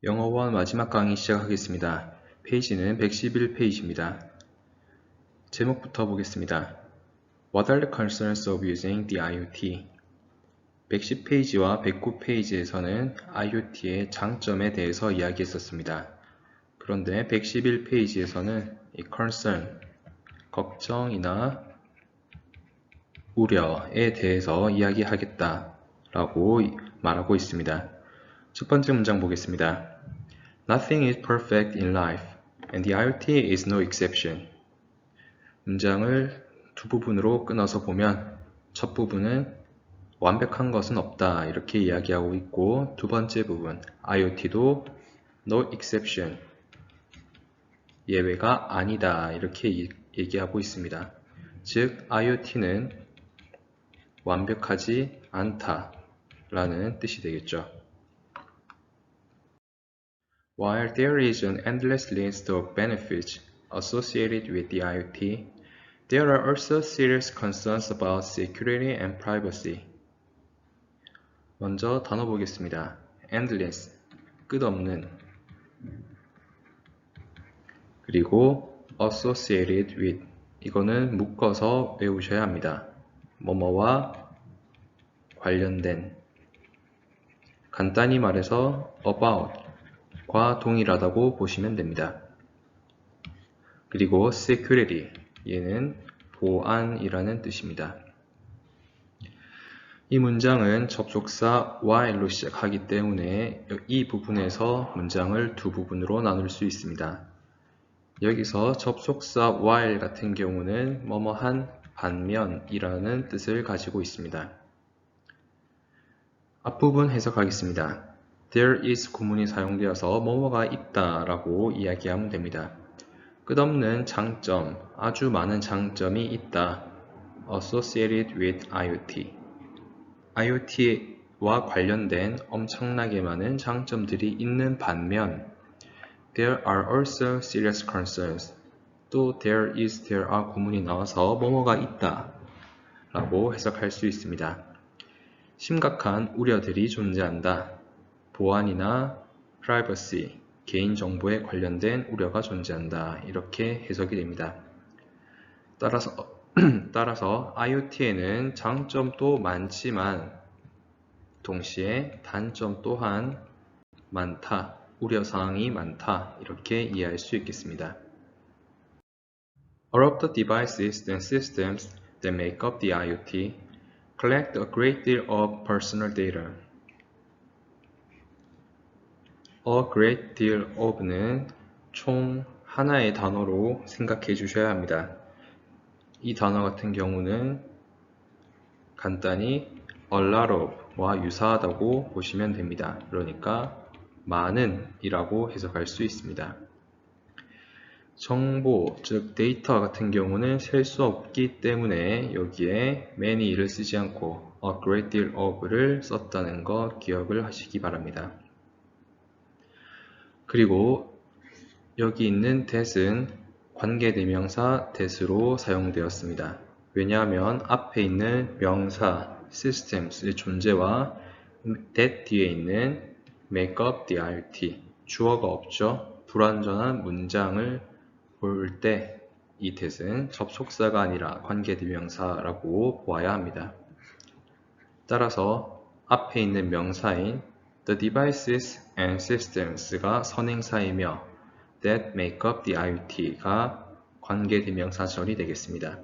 영어원 마지막 강의 시작하겠습니다. 페이지는 111페이지입니다. 제목부터 보겠습니다. What are the concerns of using the IoT? 110페이지와 109페이지에서는 IoT의 장점에 대해서 이야기했었습니다. 그런데 111페이지에서는 이 concern, 걱정이나 우려에 대해서 이야기하겠다라고 말하고 있습니다. 첫 번째 문장 보겠습니다. Nothing is perfect in life, and the IoT is no exception. 문장을 두 부분으로 끊어서 보면 첫 부분은 완벽한 것은 없다 이렇게 이야기하고 있고 두 번째 부분 IoT도 no exception 예외가 아니다 이렇게 얘기하고 있습니다. 즉 IoT는 완벽하지 않다 라는 뜻이 되겠죠. While there is an endless list of benefits associated with the IoT, there are also serious concerns about security and privacy. 먼저 단어 보겠습니다. endless, 끝없는, 그리고 associated with, 이거는 묶어서 외우셔야 합니다. 뭐뭐와 관련된, 간단히 말해서 about 과 동일하다고 보시면 됩니다. 그리고 security, 얘는 보안이라는 뜻입니다. 이 문장은 접속사 while로 시작하기 때문에 이 부분에서 문장을 두 부분으로 나눌 수 있습니다. 여기서 접속사 while 같은 경우는 뭐뭐한 반면이라는 뜻을 가지고 있습니다. 앞부분 해석하겠습니다. There is 구문이 사용되어서 뭐뭐가 있다 라고 이야기하면 됩니다. 끝없는 장점, 아주 많은 장점이 있다. Associated with IoT. IoT와 관련된 엄청나게 많은 장점들이 있는 반면 There are also serious concerns. 또 there is, there are 구문이 나와서 뭐뭐가 있다 라고 해석할 수 있습니다. 심각한 우려들이 존재한다. 보안이나 privacy, 개인정보에 관련된 우려가 존재한다. 이렇게 해석이 됩니다. 따라서 IoT에는 장점도 많지만 동시에 단점 또한 많다, 우려사항이 많다. 이렇게 이해할 수 있겠습니다. All of the devices and systems that make up the IoT collect a great deal of personal data. A great deal of는 총 하나의 단어로 생각해 주셔야 합니다. 이 단어 같은 경우는 간단히 a lot of와 유사하다고 보시면 됩니다. 그러니까 많은 이라고 해석할 수 있습니다. 정보, 즉 데이터 같은 경우는 셀 수 없기 때문에 여기에 many를 쓰지 않고 a great deal of를 썼다는 거 기억을 하시기 바랍니다. 그리고 여기 있는 that은 관계대명사 that으로 사용되었습니다. 왜냐하면 앞에 있는 명사 systems의 존재와 that 뒤에 있는 make up the IoT 주어가 없죠. 불완전한 문장을 볼 때 이 that은 접속사가 아니라 관계대명사라고 보아야 합니다. 따라서 앞에 있는 명사인 The devices and systems가 선행사이며 that make up the IoT가 관계대명사절이 되겠습니다.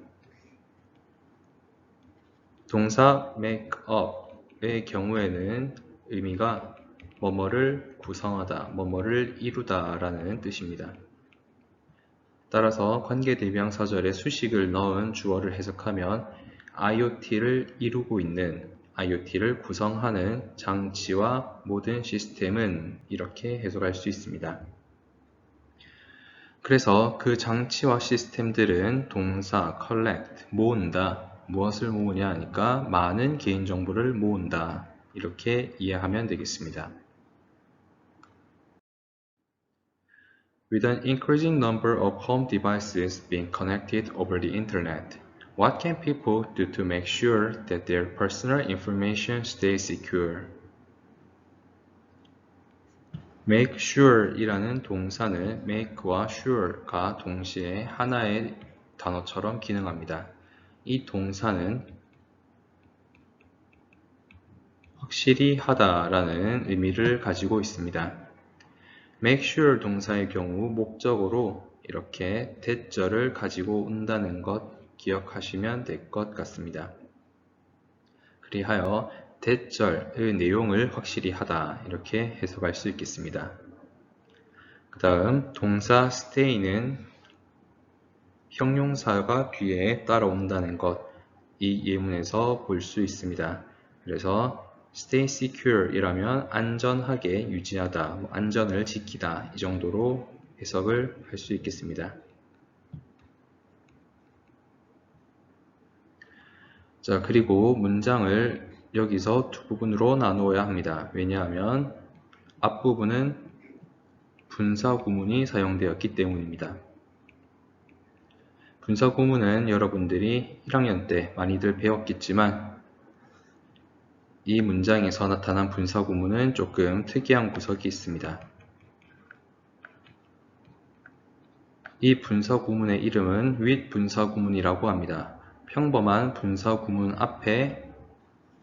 동사 make up의 경우에는 의미가 뭐뭐를 구성하다, 뭐뭐를 이루다 라는 뜻입니다. 따라서 관계대명사절에 수식을 넣은 주어를 해석하면 IoT를 이루고 있는 IoT를 구성하는 장치와 모든 시스템은 이렇게 해석할 수 있습니다. 그래서 그 장치와 시스템들은 동사 collect, 모은다, 무엇을 모으냐 하니까 많은 개인정보를 모은다 이렇게 이해하면 되겠습니다. With an increasing number of home devices being connected over the internet, what can people do to make sure that their personal information stays secure? make sure 이라는 동사는 make와 sure가 동시에 하나의 단어처럼 기능합니다. 이 동사는 확실히 하다라는 의미를 가지고 있습니다. make sure 동사의 경우 목적으로 이렇게 대절을 가지고 온다는 것 기억하시면 될 것 같습니다. 그리하여 대절의 내용을 확실히 하다 이렇게 해석할 수 있겠습니다. 그 다음 동사 stay는 형용사가 뒤에 따라온다는 것, 이 예문에서 볼 수 있습니다. 그래서 stay secure 이라면 안전하게 유지하다, 안전을 지키다 이 정도로 해석을 할 수 있겠습니다. 자, 그리고 문장을 여기서 두 부분으로 나누어야 합니다. 왜냐하면 앞부분은 분사구문이 사용되었기 때문입니다. 분사구문은 여러분들이 1학년 때 많이들 배웠겠지만 이 문장에서 나타난 분사구문은 조금 특이한 구석이 있습니다. 이 분사구문의 이름은 with 분사구문이라고 합니다. 평범한 분사구문 앞에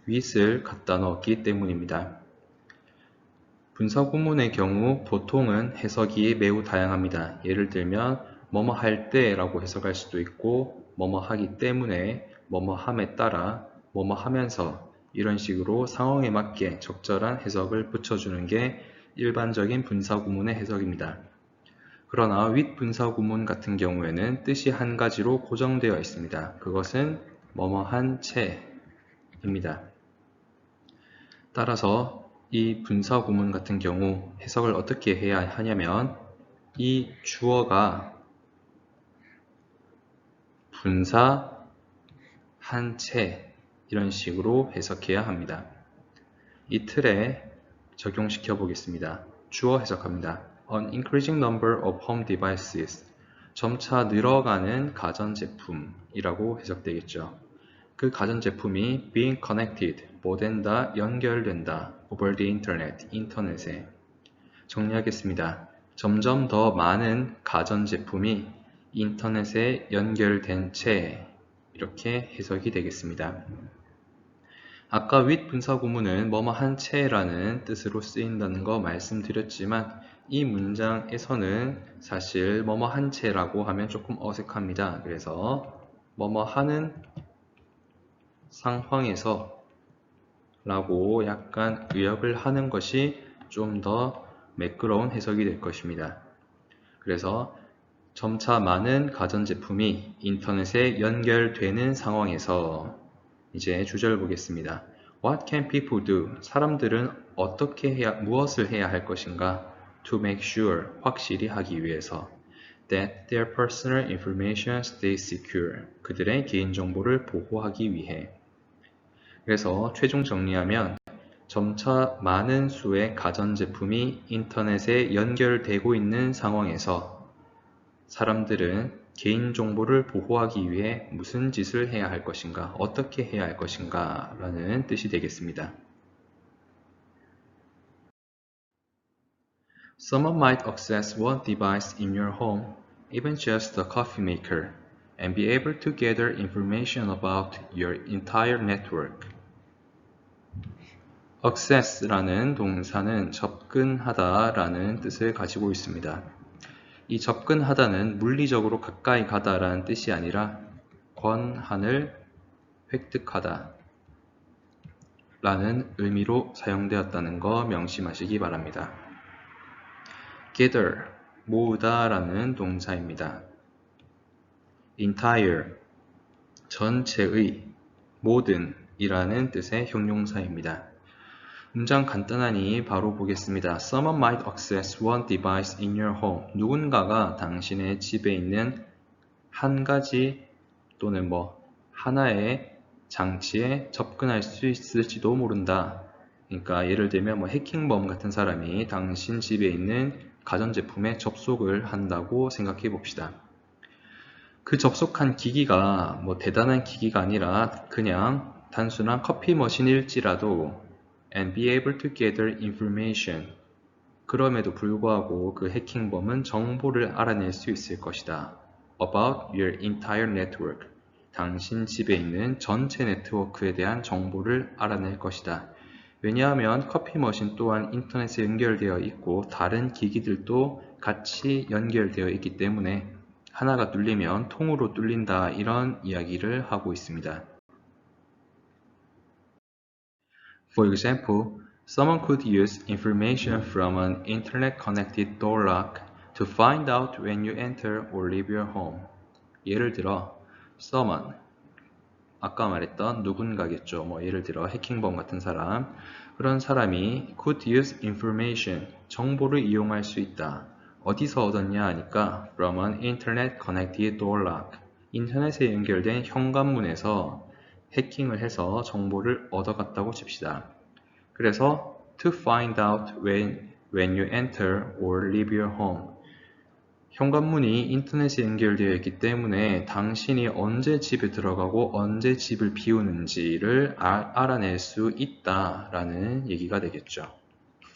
with을 갖다 넣었기 때문입니다. 분사구문의 경우 보통은 해석이 매우 다양합니다. 예를 들면 뭐뭐 할 때라고 해석할 수도 있고 뭐뭐 하기 때문에, 뭐뭐 함에 따라, 뭐뭐 하면서 이런 식으로 상황에 맞게 적절한 해석을 붙여주는 게 일반적인 분사구문의 해석입니다. 그러나 with 분사구문 같은 경우에는 뜻이 한 가지로 고정되어 있습니다. 그것은 뭐뭐 한 채입니다. 따라서 이 분사구문 같은 경우 해석을 어떻게 해야 하냐면 이 주어가 분사 한 채 이런 식으로 해석해야 합니다. 이 틀에 적용시켜 보겠습니다. 주어 해석합니다. An increasing number of home devices. 점차 늘어가는 가전제품이라고 해석되겠죠. 그 가전제품이 being connected, 뭐된다, 연결된다, over the internet, 인터넷에. 정리하겠습니다. 점점 더 많은 가전제품이 인터넷에 연결된 채 이렇게 해석이 되겠습니다. 아까 with 분사구문은 뭐뭐 한 채라는 뜻으로 쓰인다는 거 말씀드렸지만 이 문장에서는 사실 뭐뭐 한 채라고 하면 조금 어색합니다. 그래서 뭐뭐 하는 상황에서 라고 약간 의역을 하는 것이 좀 더 매끄러운 해석이 될 것입니다. 그래서 점차 많은 가전제품이 인터넷에 연결되는 상황에서 이제 주절 보겠습니다. What can people do? 사람들은 무엇을 해야 할 것인가? To make sure, 확실히 하기 위해서 that their personal information stays secure. 그들의 개인정보를 보호하기 위해. 그래서 최종 정리하면 점차 많은 수의 가전제품이 인터넷에 연결되고 있는 상황에서 사람들은 개인정보를 보호하기 위해 무슨 짓을 해야 할 것인가, 어떻게 해야 할 것인가 라는 뜻이 되겠습니다. Someone might access one device in your home, even just a coffee maker, and be able to gather information about your entire network. access라는 동사는 접근하다 라는 뜻을 가지고 있습니다. 이 접근하다는 물리적으로 가까이 가다 라는 뜻이 아니라 권한을 획득하다 라는 의미로 사용되었다는 거 명심하시기 바랍니다. gather, 모으다 라는 동사입니다. entire, 전체의, 모든 이라는 뜻의 형용사입니다. 문장 간단하니 바로 보겠습니다. Someone might access one device in your home. 누군가가 당신의 집에 있는 한 가지 또는 하나의 장치에 접근할 수 있을지도 모른다. 그러니까 예를 들면 해킹범 같은 사람이 당신 집에 있는 가전제품에 접속을 한다고 생각해 봅시다. 그 접속한 기기가 대단한 기기가 아니라 그냥 단순한 커피 머신일지라도 and be able to gather information 그럼에도 불구하고 그 해킹범은 정보를 알아낼 수 있을 것이다. About your entire network. 당신 집에 있는 전체 네트워크에 대한 정보를 알아낼 것이다. 왜냐하면 커피 머신 또한 인터넷에 연결되어 있고 다른 기기들도 같이 연결되어 있기 때문에 하나가 뚫리면 통으로 뚫린다 이런 이야기를 하고 있습니다. For example, someone could use information from an internet-connected door lock to find out when you enter or leave your home. 예를 들어, someone, 아까 말했던 누군가겠죠. 예를 들어 해킹범 같은 사람. 그런 사람이 could use information, 정보를 이용할 수 있다. 어디서 얻었냐 하니까 from an internet connected door lock, 인터넷에 연결된 현관문에서 해킹을 해서 정보를 얻어갔다고 칩시다. 그래서 to find out when you enter or leave your home, 현관문이 인터넷에 연결되어 있기 때문에 당신이 언제 집에 들어가고 언제 집을 비우는지를 알아낼 수 있다라는 얘기가 되겠죠.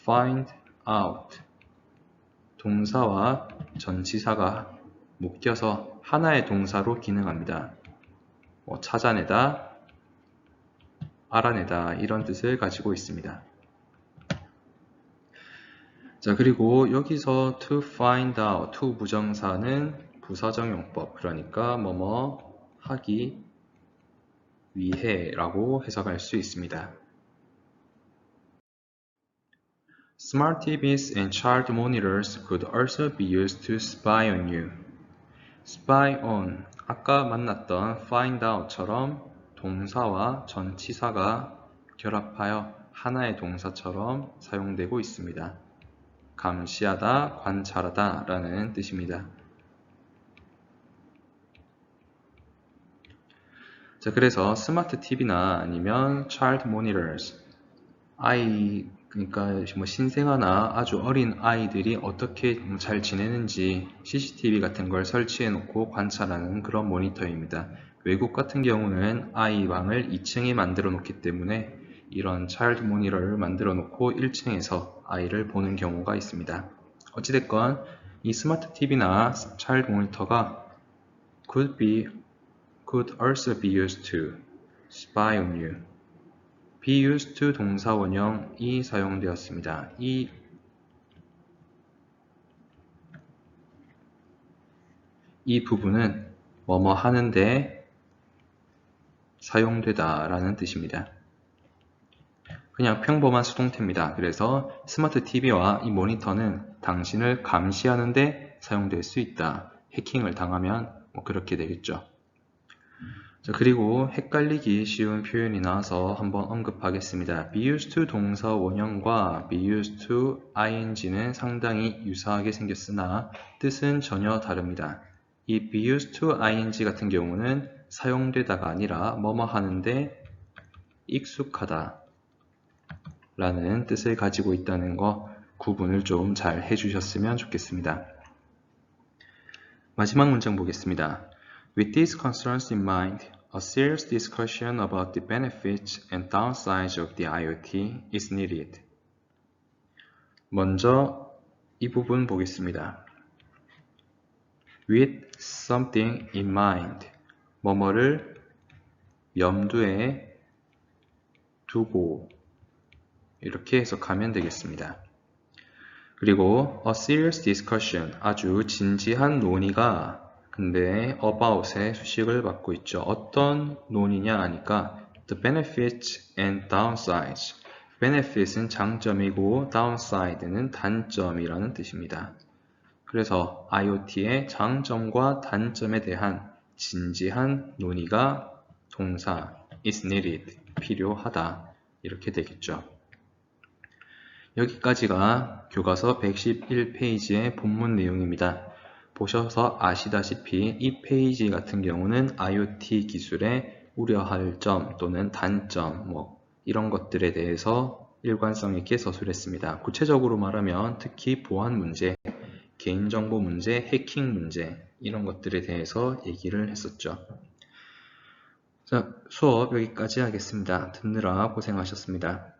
Find out. 동사와 전치사가 묶여서 하나의 동사로 기능합니다. 찾아내다, 알아내다 이런 뜻을 가지고 있습니다. 자, 그리고 여기서 to find out, to 부정사는 부사정용법, 그러니까 뭐뭐 하기 위해 라고 해석할 수 있습니다. Smart TVs and child monitors could also be used to spy on you. spy on, 아까 만났던 find out처럼 동사와 전치사가 결합하여 하나의 동사처럼 사용되고 있습니다. 감시하다, 관찰하다 라는 뜻입니다. 자, 그래서 스마트 TV나 아니면 child monitors, 그러니까 신생아나 아주 어린 아이들이 어떻게 잘 지내는지 CCTV 같은 걸 설치해 놓고 관찰하는 그런 모니터입니다. 외국 같은 경우는 아이 방을 2층에 만들어 놓기 때문에 이런 차일드 모니터를 만들어 놓고 1층에서 아이를 보는 경우가 있습니다. 어찌됐건 이 스마트 TV나 차일드 모니터가 could also be used to spy on you. be used to 동사 원형이 사용되었습니다. 이 부분은 뭐뭐 하는데 사용되다 라는 뜻입니다. 그냥 평범한 수동태입니다. 그래서 스마트 TV와 이 모니터는 당신을 감시하는데 사용될 수 있다. 해킹을 당하면 그렇게 되겠죠. 자, 그리고 헷갈리기 쉬운 표현이 나와서 한번 언급하겠습니다. be used to 동사 원형과 be used to ing는 상당히 유사하게 생겼으나 뜻은 전혀 다릅니다. 이 be used to ing 같은 경우는 사용되다가 아니라 뭐뭐 하는데 익숙하다 라는 뜻을 가지고 있다는 거 구분을 좀 잘 해주셨으면 좋겠습니다. 마지막 문장 보겠습니다. With these concerns in mind, a serious discussion about the benefits and downsides of the IoT is needed. 먼저 이 부분 보겠습니다. With something in mind, 뭐뭐를 염두에 두고 이렇게 해석하면 되겠습니다. 그리고 a serious discussion, 아주 진지한 논의가 근데 about의 수식을 받고 있죠. 어떤 논의냐 하니까 the benefits and downsides. benefit은 장점이고 downside는 단점이라는 뜻입니다. 그래서 IoT의 장점과 단점에 대한 진지한 논의가 동사 is needed, 필요하다 이렇게 되겠죠. 여기까지가 교과서 111페이지의 본문 내용입니다. 보셔서 아시다시피 이 페이지 같은 경우는 IoT 기술에 우려할 점 또는 단점 이런 것들에 대해서 일관성 있게 서술했습니다. 구체적으로 말하면 특히 보안 문제, 개인정보 문제, 해킹 문제 이런 것들에 대해서 얘기를 했었죠. 자, 수업 여기까지 하겠습니다. 듣느라 고생하셨습니다.